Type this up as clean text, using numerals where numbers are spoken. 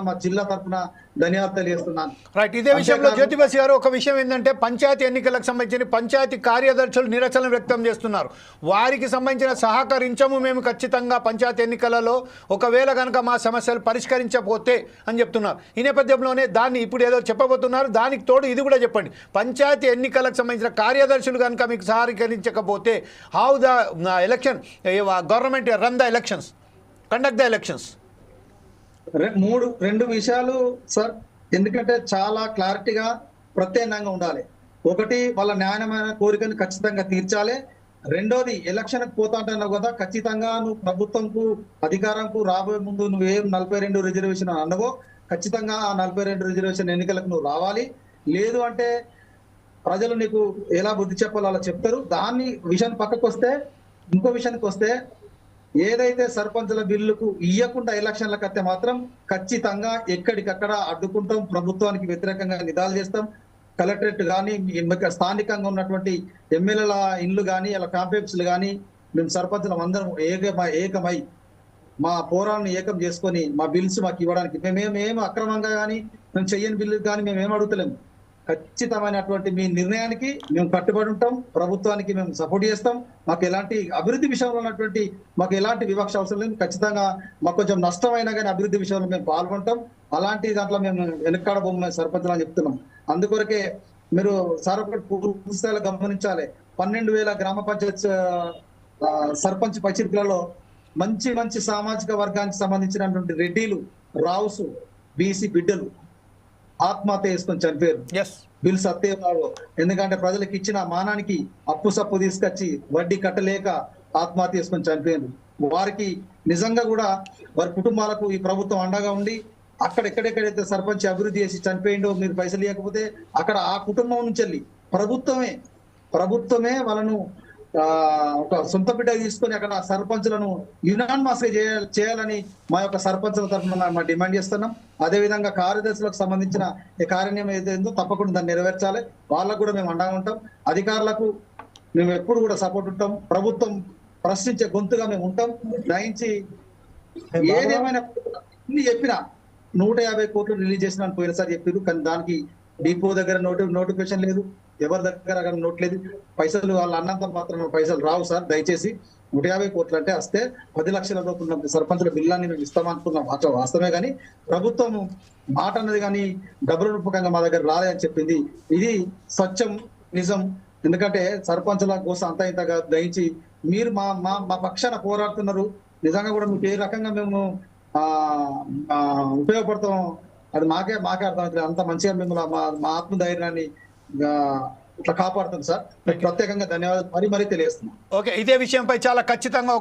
మా జిల్లా తరఫున ధన్యవాదాలు తెలియజేస్తున్నాను. రైట్. ఇదే విషయంలో జ్యోతిబస్ గారు ఒక విషయం ఏంటంటే పంచాయతీ ఎన్నికలకు సంబంధించిన పంచాయతీ కార్యదర్శులు నిరసన వ్యక్తం చేస్తున్నారు. వారికి సంబంధించిన సహకరించము మేము ఖచ్చితంగా పంచాయతీ ఎన్నికలలో ఒకవేళ కనుక మా సమస్యలు పరిష్కరించకపోతే అని చెప్తున్నారు. ఈ నేపథ్యంలోనే దాన్ని ఇప్పుడు ఏదో చెప్పబోతున్నారు. దానికి తోడు ఇది కూడా చెప్పండి. పంచాయతీ ఎన్నికలకు సంబంధించిన కార్యదర్శులు కనుక మీకు సహకరించకపోతే how the election government run the elections, conduct the elections? రెండు విషయాలు సార్, ఎందుకంటే చాలా క్లారిటీగా ప్రత్యేకంగా ఉండాలి. ఒకటి, వాళ్ళ న్యాయమైన కోరికను ఖచ్చితంగా తీర్చాలి. రెండోది, ఎలక్షన్కి పోతా అంటున్నావు కదా, ఖచ్చితంగా నువ్వు ప్రభుత్వంకు అధికారంకు రాబోయే ముందు నువ్వేం 42 రిజర్వేషన్ అన్నవో ఖచ్చితంగా ఆ 42 రిజర్వేషన్ ఎన్నికలకు నువ్వు రావాలి. లేదు అంటే ప్రజలు నీకు ఎలా బుద్ధి చెప్పాలో అలా చెప్తారు. దాన్ని విషయాన్ని పక్కకు వస్తే, ఇంకో విషయానికి వస్తే, ఏదైతే సర్పంచుల బిల్లుకు ఇయ్యకుండా ఎలక్షన్లకు వస్తే మాత్రం ఖచ్చితంగా ఎక్కడికక్కడ అడ్డుకుంటాం, ప్రభుత్వానికి వ్యతిరేకంగా నిదాలు చేస్తాం. కలెక్టరేట్ కానీ స్థానికంగా ఉన్నటువంటి ఎమ్మెల్యేల ఇండ్లు కానీ అలా కాంప్లెక్స్లు కానీ మేము సర్పంచులం అందరం ఏకమై మా పోరాలను ఏకం చేసుకొని మా బిల్స్ మాకు ఇవ్వడానికి మేమేం అక్రమంగా కానీ మేము చెయ్యని బిల్లు కానీ మేమేం అడుగుతలేము. ఖచ్చితమైనటువంటి మీ నిర్ణయానికి మేము కట్టుబడి ఉంటాం. ప్రభుత్వానికి మేము సపోర్ట్ చేస్తాం. మాకు ఎలాంటి అభివృద్ధి విషయంలో ఉన్నటువంటి మాకు ఎలాంటి వివక్ష అవసరం లేదు. ఖచ్చితంగా మాకు కొంచెం నష్టమైనా కానీ అభివృద్ధి విషయంలో మేము పాల్గొంటాం. అలాంటి దాంట్లో మేము వెనక్కాడబోమని సర్పంచులు అని చెప్తున్నాం. అందుకొరకే మీరు సార్ ఒకటి పూర్తి స్థాయిలో గమనించాలి. 12,000 గ్రామ పంచాయత్ సర్పంచ్ పచిర్కులలో మంచి మంచి సామాజిక వర్గానికి సంబంధించినటువంటి రెడ్డిలు, రావుసు, బీసీ బిడ్డలు ఆత్మహత్య చేసుకొని చనిపోయారు. బిల్ సత్యరావు ఎందుకంటే ప్రజలకు ఇచ్చిన మానానికి అప్పు సప్పు తీసుకొచ్చి వడ్డీ కట్టలేక ఆత్మహత్య చేసుకొని చనిపోయారు. వారికి నిజంగా కూడా వారి కుటుంబాలకు ఈ ప్రభుత్వం అండగా ఉండి ఎక్కడెక్కడైతే సర్పంచ్ అభివృద్ధి చేసి చనిపోయిండో మీరు పైసలు ఇవ్వకపోతే అక్కడ ఆ కుటుంబం నుంచి వెళ్ళి ప్రభుత్వమే వాళ్ళను ఒక సొంత బిడ్డ తీసుకొని అక్కడ సర్పంచులను యునానిమస్ చేయాలని మా యొక్క సర్పంచుల తరఫున డిమాండ్ చేస్తున్నాం. అదేవిధంగా కార్యదర్శులకు సంబంధించిన ఈ కార్యక్రమం ఏదైందో తప్పకుండా దాన్ని నెరవేర్చాలి. వాళ్ళకు కూడా మేము అండగా ఉంటాం. అధికారులకు మేము ఎప్పుడు కూడా సపోర్ట్ ఉంటాం. ప్రభుత్వం ప్రశ్నించే గొంతుగా మేము ఉంటాం. దయించి ఏదేమైనా చెప్పినా 150 కోట్లు రిలీజ్ చేసిన పోయినసారి చెప్పారు. కానీ దానికి డిపో దగ్గర నోటిఫికేషన్ లేదు, ఎవరి దగ్గర నోట్ లేదు. పైసలు వాళ్ళు అన్నంత మాత్రం పైసలు రావు సార్. దయచేసి 150 కోట్లు అంటే వస్తే 10 లక్షల రూపాయల సర్పంచుల బిల్లాన్ని మేము ఇస్తామనుకున్నాం. వాస్తవమే, కానీ ప్రభుత్వం మాట అన్నది కానీ డబ్బుల రూపకంగా మా దగ్గర రాలేదని చెప్పింది. ఇది స్వచ్ఛం, నిజం. ఎందుకంటే సర్పంచుల కోసం అంతా ఇంతగా దయించి మీరు మా పక్షాన పోరాడుతున్నారు. నిజంగా కూడా మీకు ఏ రకంగా మేము ఉపయోగపడతాం అది మాకే అర్థమవుతుంది. అంత మంచిగా మిమ్మల్ని మా ఆత్మధైర్యాన్ని ఇట్లా కాపాడుతుంది సార్. ప్రత్యేకంగా ధన్యవాదాలు మరీ తెలియజేస్తున్నాం. ఓకే, ఇదే విషయంపై చాలా ఖచ్చితంగా